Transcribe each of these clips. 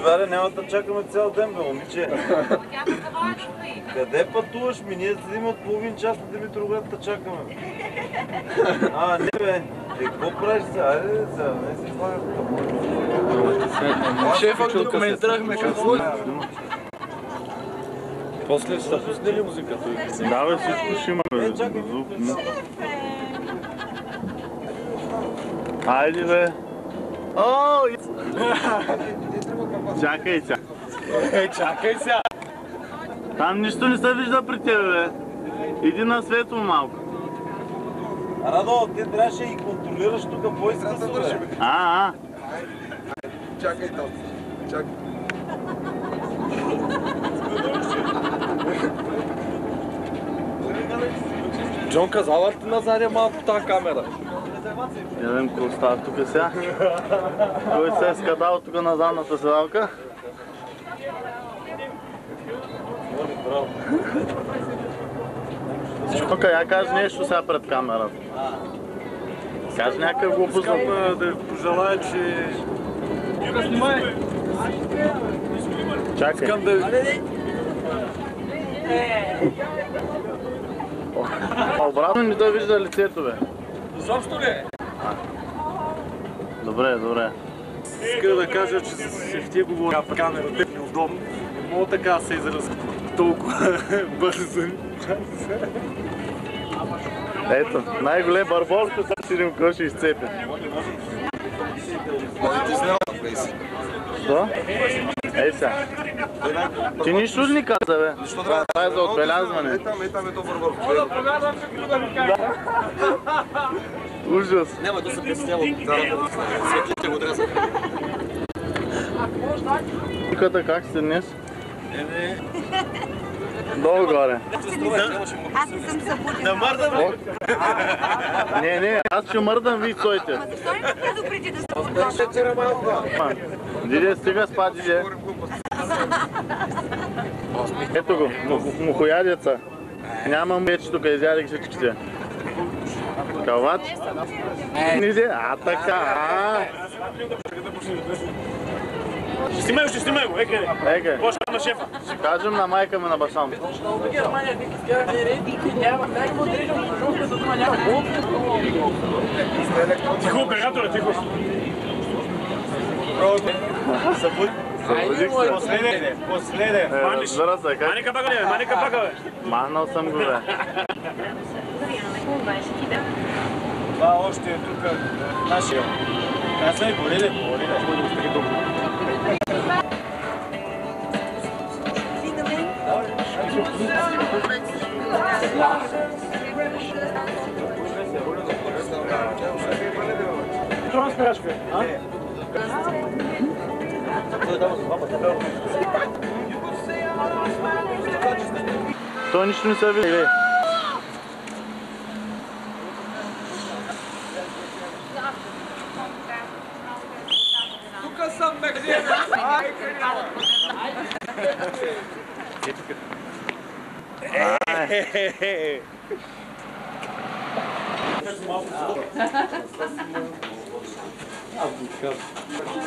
Валя, няма да чакаме цял ден, бе, момиче. Къде пътуваш ми? Ние седим от половин час на Димитровград да чакаме. Не бе. Какво правиш сега? Айде сега, не си слагаш това. Шефът документирахме какво е. После ще пусне ли музиката? Да, бе, всичко ще има, бе. Айде, бе. Чакай сега. Чакай сега! Там нищо не се вижда при тебе, бе. Иди на светло малко. Радо, ти трябваше и контролираш тук по-изкъсно, бе. Чакай там. Чакай. Джон, казала ти назаде малко тази камера? Не знам какво става тук сега. Кой се е скадал тук на задната седалка? Тук я кажи нещо сега пред камерата. Кажи някакъв глупост. Искам да ви пожелая, че... Юга, снимай! Чакай. Искам да ви... Обратно не да вижда лицето, бе. Защо ли? Добре, добре. Иска да кажа, че се в тия говоря в камерата е неудобно. Не мога така се изразя толкова бързо. Ето, най-голем барбол, ще седим какво ще изцепя. Що? Ей сега. Ти нищо ли ни каза, бе? Това е за отбелязване. Там е то барбол. Ужас. Няма да се преснява. Светлите го дреза. Тиката как сте днес? Долу-горе. Аз не съм събудена. Да мърдам! Не, аз ще мърдам, вие стойте. Ама защо не ме предупреди да съм отдохна? Диде, стига спа, Диде. Ето го, мухоядеца. Нямам вече тук, изядих всичките. Калвач? Диде, така, Ще снимай го, екъде. Почва на шефа. Ще кажем на майка ми на баща му. Тихо, оператора, тихо. Събудих се. Последен. Разбира се, как? Мани капака ли, бе? Мани капака, бе. Махнал съм го, бе. Това още е тук нашия. Казвай, Бориле. Това спирачка, а? Той нищо не се вижда. Тук съм, бе, къде е?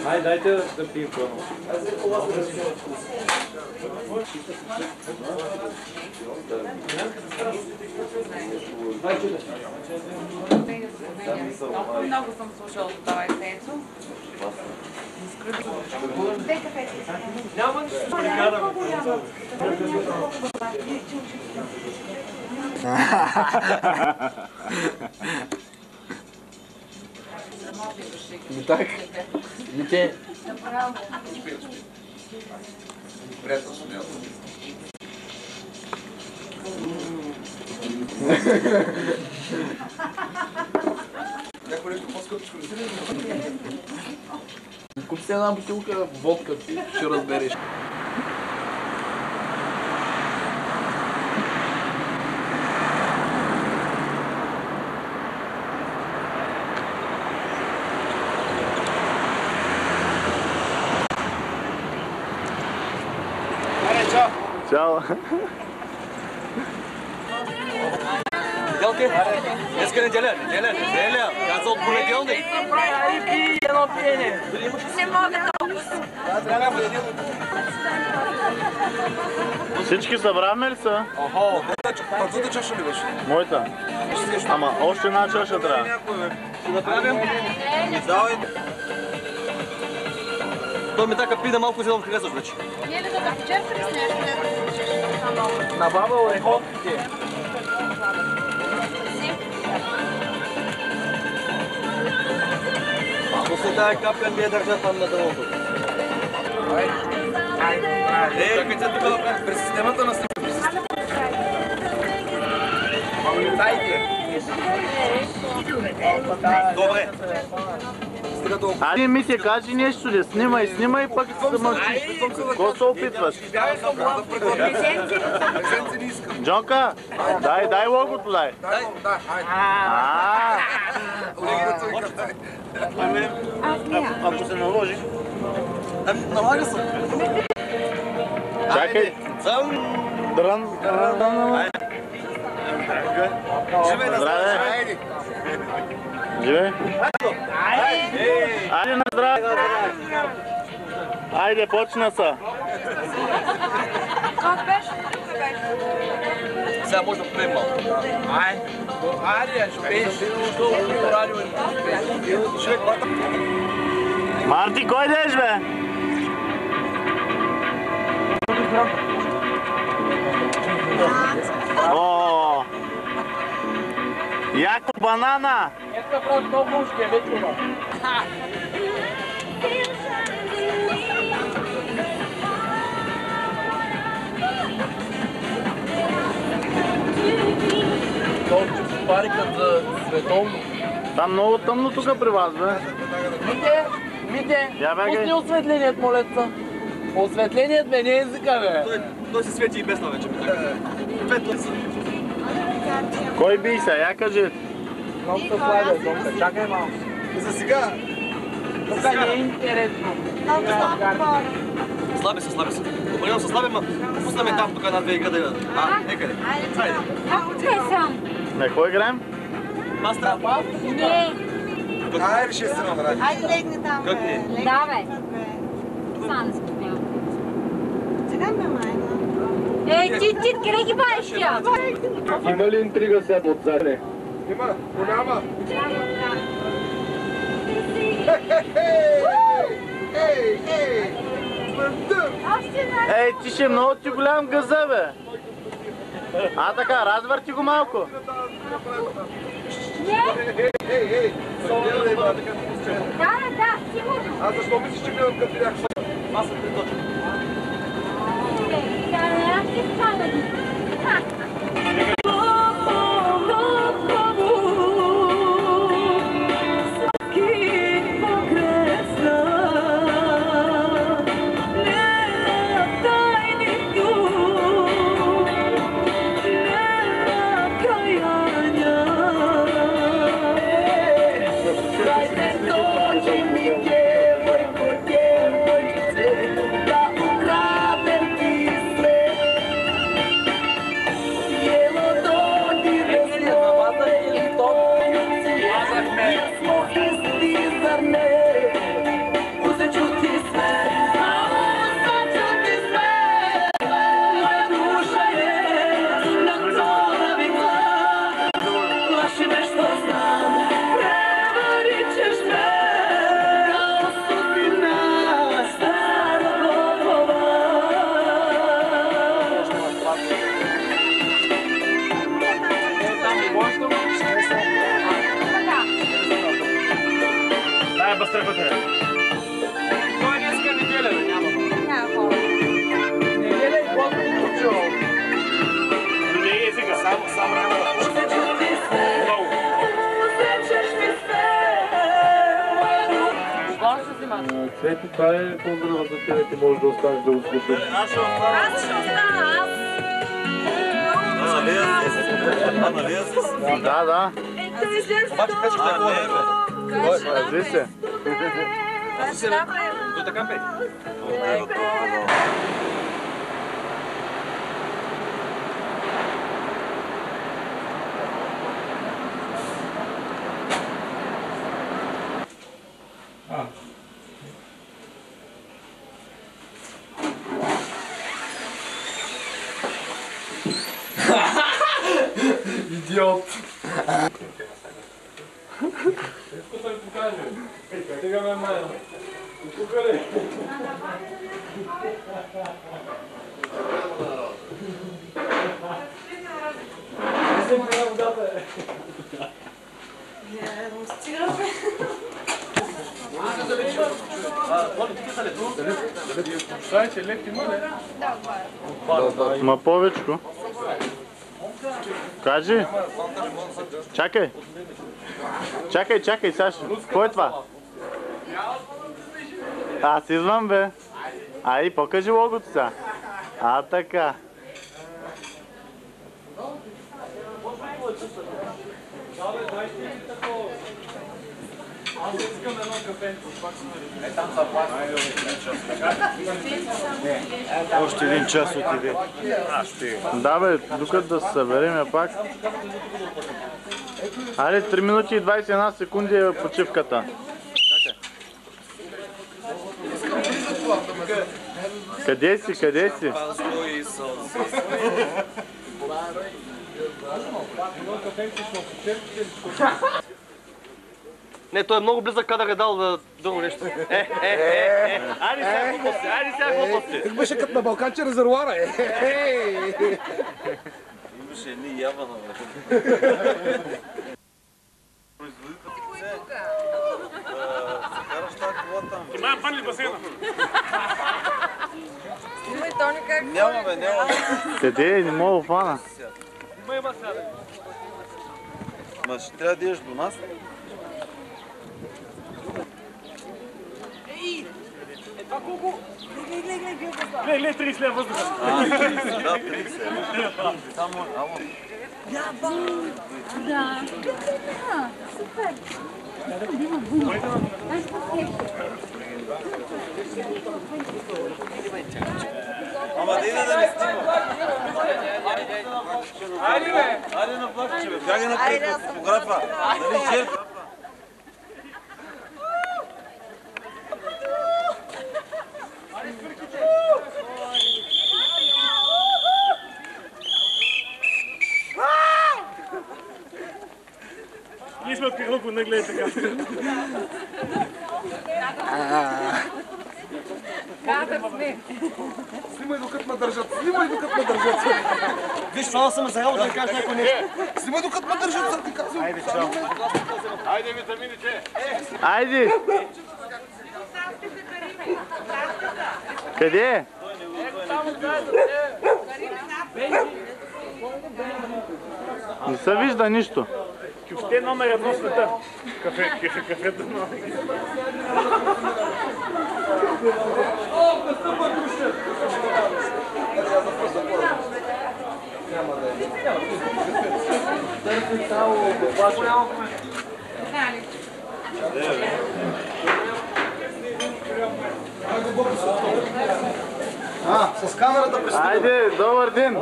Хайде, дайте да пием пълно. Много съм слушала за това есенцо. Няма нищо прикараме. Так, те... Приятел съм ясно. Някой нещо по-скъпичко не си ли? Купи си една бутилка водка, ще разбереш. Чао. Видял понеделки? Днеска неделя. Аз от понеделник. Не мога толкова. Всички събрахме ли са? Охо, първата чаша ли беше? Моята. Ама още една чаша трябва. Ще направим. Давай. Той ми така пида малко, за да харесваш вече. Ние ли да почерпили с нещо? На баба ореховките. После тая капка ми я държа там на дъното. Чакайте тук през системата на системата. Добре. Айде, Митя, кажи нещо ли? Снимай, пък се мълчиш. Какво се опитваш? Джонка, дай логото, дай. Ако се наложи. Налага се. Чакай. Дрън. Здраве. Живе. Айде на здраве. Айде, почна са. Как беше? Тук беше. Сега може да попием малко. Марти, кой деш, бе? О! Яко банана! Парикът за световно. Там много тъмно тук при вас, бе. Мите, Я бегай. пусни осветлението, молеца. Осветлението бе, не е езика, бе. Той се свети и без това вече. Пет са. Кой би се? Я кажи. Много се слабя, Донка, чакай малко. За сега. Тук не е интересно. Слаби са. Определено са слаби, ма пуснаме там тук една-две игра да... Некъде. Хайде. Ако те сам. На кой играем? Мастер. Не. Айде, ще се намради. Айде легни там. Как не? Да, бе. Сам да спомня. Сега ме майна. Ти, къде ги правиш тя? Има ли интрига сега отзаде? Има, голяма. Ей! Ей, ти ще много ти голям газа, бе. А така, развърти го малко. Ей! Да, сигурно. Аз защо мислиш, че гледам като бях? Аз съм приточен. Аз ще стана ги. Цвети, това е поздрава за тебе, ти можеш да останеш да го слушаш. Аз ще остана, Да. Обаче печката е хубава. Разви се. Той така пей. Идиот. Ма повечко. Кажи. Чакай. Чакай, Саша. Кой е това? Аз идвам, бе. Ай, покажи логото сега. А, така. Още един час отиде. Да, бе, докато да се съберем пак. Айде, 3 минути и 21 секунди е почивката. Къде си? Не, той е много близък кадър е дал да друго нещо. Айде сега глупости. Тук беше като на Балканче резервуара. Имаше едни ябана. Караш тази кола там. Имам пани басейна. Няма, бе, няма. Къде е? Не мога да фана. Ма ще трябва да идеш до нас. Гледай, 30 лева въздуха. Да, 30. Само, ало. Да. Супер. Ама да иде да не снима. Айде на влакче, бе. Бягай напред на фотографа. Нали черпа? Ние сме открили го, не гледай така. Снимай докато ме държат. Виж, това съм за работа да кажеш някой нещо. Снимай докато ме държат, съм ти казвам. Айде, чао. Айде, витамините. Айде! Къде е? Не се вижда нищо. Кюфте номер 1 в света. Кафето номер. С камерата през... Айде, добър ден!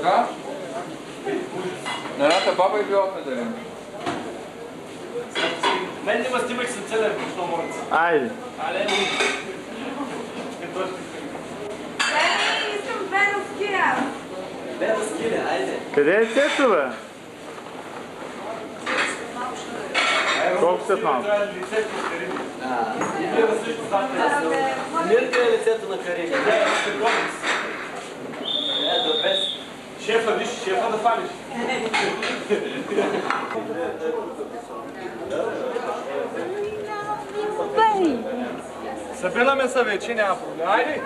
Да? Едната баба е била определена. Мен има снимах с целен, що морец. Айде. Искам беновския. Беновския, айде. Къде е Цецо, бе? Колко се малко? Мирка е лицето на Карин. Шефа, виж, шефа да фаниш. Събираме се вече, няма проблем. Айде!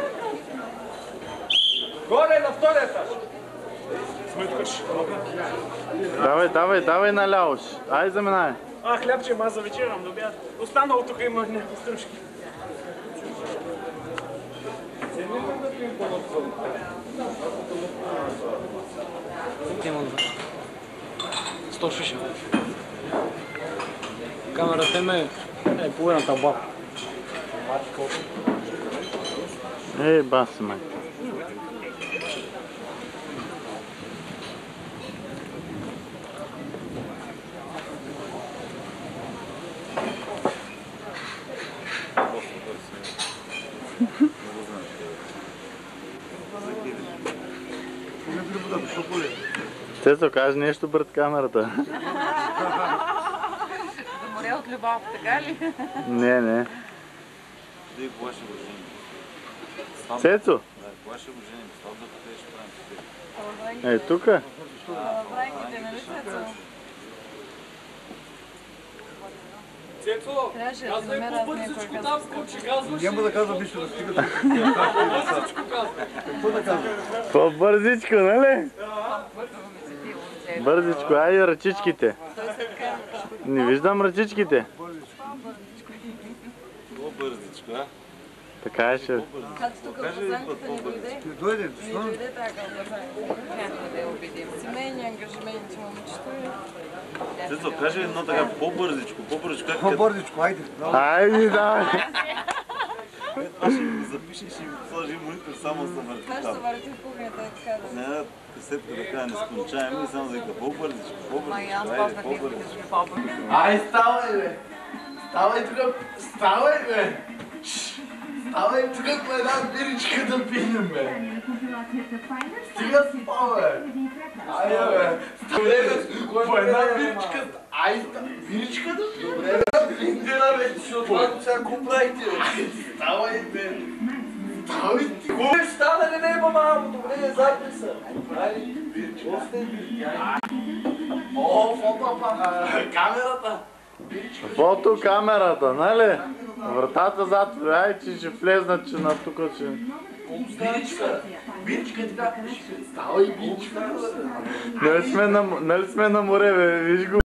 Горе на втория етаж! Смъткаш. Давай наляво. Айде заминай. Хлябче, аз за вечерам до обяд. Останало тук има някакви стружки. Стошише. Камерата ме е половината баба. Ей, баси, май. Цецо, кажи нещо пред камерата. За море от любов, така ли? Не, не. Дай, кога ще го женим? Цецо, Да, кога ще го женим? Сватбата къде ще правим? тука. Брайките, нали Цецо? Цецо, Трябваше да казвай намеря аз по-бързичко някой там, казва. колко ще казваш. Няма да казвам нищо, да стига. По-бързичко казвай. Какво да казвам? По-бързичко, нали? Бързичко, айде ръчичките. Не виждам ръчичките. По-бързичко, а? Така е, ще. Като тук кълбасанката ни дойде, Не дойде, ни защо? дойде тази кълбасанка. Няма да я убедим. Семейни ангажименти, момичето и... Цецо, кажи едно така по-бързичко, по-бързичко. Как По-бързичко, айде. Айде, давай. това ще го запишеш и ще го сложи монитор само за върти Как ще там. върти в кухнята, така да... Не, една касетка да кажа нескончаемо и само да вика по-бързичко, по-бързичко, Ма айде, по-бързичко. Ай, ставай, бе. Ставай тук, ставай, бе. Ставай тук по една биричка да пинем, бе. Стига спа, бе. Айде, бе. Добре, бе. По една биричка. Айде, биричка да пинем. Добре, бе. Пиндира, бе. Ще отварям сега какво правите, бе. Айде, ставай, бе. Ставай ти. Кой стана ли не, мамо? Добре, записа. Айде, биричка. О, камерата. Фотокамерата, нали? Вратата зад, ай, че ще влезнат, че на тук, че... Биричка! Биричка така! Ставай, биричка! Нали сме на море, бе, виж го.